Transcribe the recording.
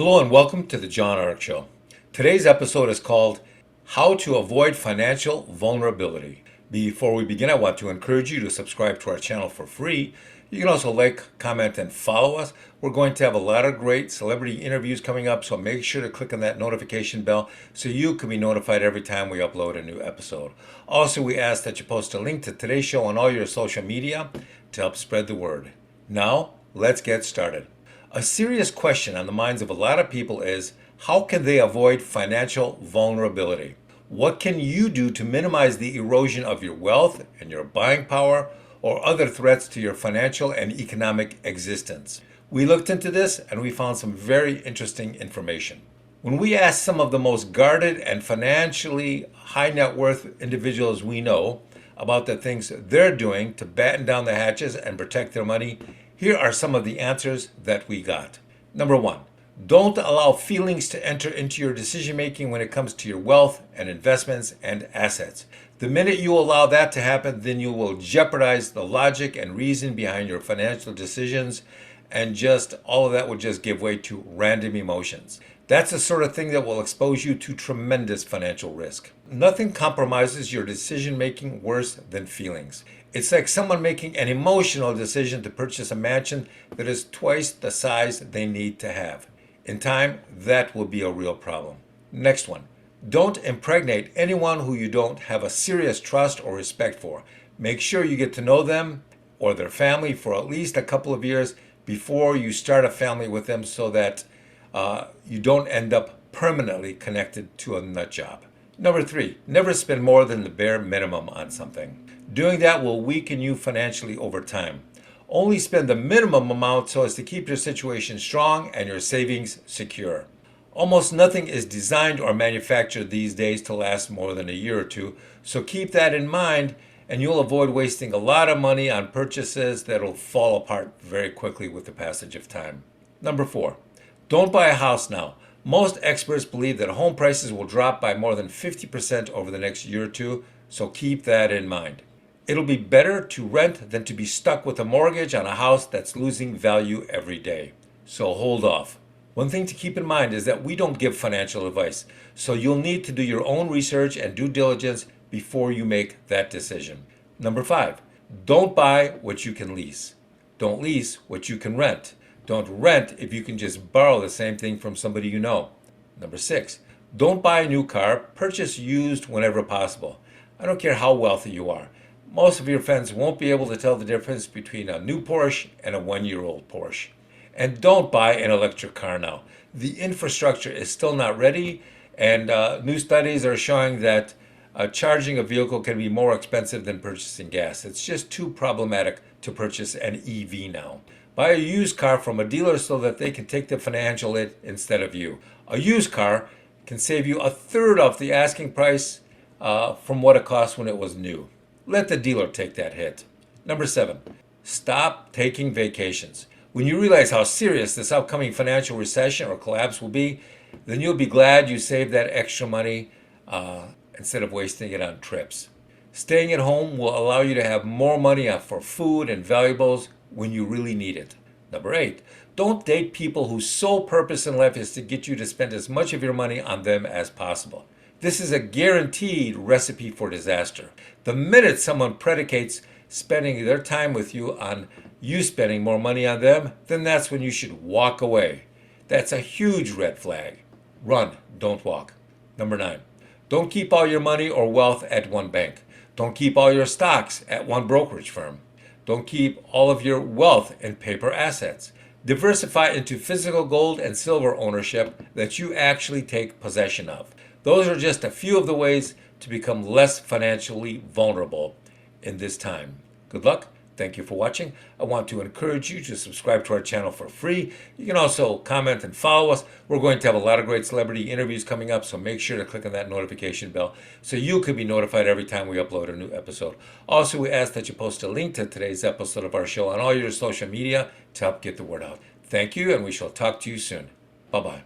Hello and welcome to the John Ark Show. Today's episode is called How to Avoid Financial Vulnerability. Before we begin, I want to encourage you to subscribe to our channel for free. You can also like, comment, and follow us. We're going to have a lot of great celebrity interviews coming up, so make sure to click on that notification bell so you can be notified every time we upload a new episode. Also, we ask that you post a link to today's show on all your social media to help spread the word. Now, let's get started. A serious question on the minds of a lot of people is, how can they avoid financial vulnerability? What can you do to minimize the erosion of your wealth and your buying power or other threats to your financial and economic existence? We looked into this and we found some very interesting information. When we asked some of the most guarded and financially high net worth individuals we know about the things they're doing to batten down the hatches and protect their money, here are some of the answers that we got. Number one, don't allow feelings to enter into your decision making when it comes to your wealth and investments and assets. The minute you allow that to happen, then you will jeopardize the logic and reason behind your financial decisions, and just all of that will just give way to random emotions. That's the sort of thing that will expose you to tremendous financial risk. Nothing compromises your decision making worse than feelings. It's like someone making an emotional decision to purchase a mansion that is twice the size they need to have. In time, that will be a real problem. Next one. Don't impregnate anyone who you don't have a serious trust or respect for. Make sure you get to know them or their family for at least a couple of years before you start a family with them, so that you don't end up permanently connected to a nut job. Number three, never spend more than the bare minimum on something. Doing that will weaken you financially over time. Only spend the minimum amount so as to keep your situation strong and your savings secure. Almost nothing is designed or manufactured these days to last more than a year or two, so keep that in mind and you'll avoid wasting a lot of money on purchases that'll fall apart very quickly with the passage of time. Number four, don't buy a house now. Most experts believe that home prices will drop by more than 50% over the next year or two, so keep that in mind. It'll be better to rent than to be stuck with a mortgage on a house that's losing value every day. So hold off. One thing to keep in mind is that we don't give financial advice, so you'll need to do your own research and due diligence before you make that decision. Number five, don't buy what you can lease. Don't lease what you can rent. Don't rent if you can just borrow the same thing from somebody you know. Number six, don't buy a new car. Purchase used whenever possible. I don't care how wealthy you are. Most of your friends won't be able to tell the difference between a new Porsche and a one-year-old Porsche. And don't buy an electric car now. The infrastructure is still not ready, and new studies are showing that charging a vehicle can be more expensive than purchasing gas. It's just too problematic to purchase an EV now. Buy a used car from a dealer so that they can take the financial hit instead of you. A used car can save you a third off the asking price from what it cost when it was new. Let the dealer take that hit. Number seven, stop taking vacations. When you realize how serious this upcoming financial recession or collapse will be, then you'll be glad you saved that extra money instead of wasting it on trips. Staying at home will allow you to have more money for food and valuables when you really need it. Number eight, don't date people whose sole purpose in life is to get you to spend as much of your money on them as possible. This is a guaranteed recipe for disaster. The minute someone predicates spending their time with you on you spending more money on them, then that's when you should walk away. That's a huge red flag. Run, don't walk. Number nine, don't keep all your money or wealth at one bank. Don't keep all your stocks at one brokerage firm. Don't keep all of your wealth in paper assets. Diversify into physical gold and silver ownership that you actually take possession of. Those are just a few of the ways to become less financially vulnerable in this time. Good luck. Thank you for watching. I want to encourage you to subscribe to our channel for free. You can also comment and follow us. We're going to have a lot of great celebrity interviews coming up, so make sure to click on that notification bell so you can be notified every time we upload a new episode. Also, we ask that you post a link to today's episode of our show on all your social media to help get the word out. Thank you, and we shall talk to you soon. Bye-bye.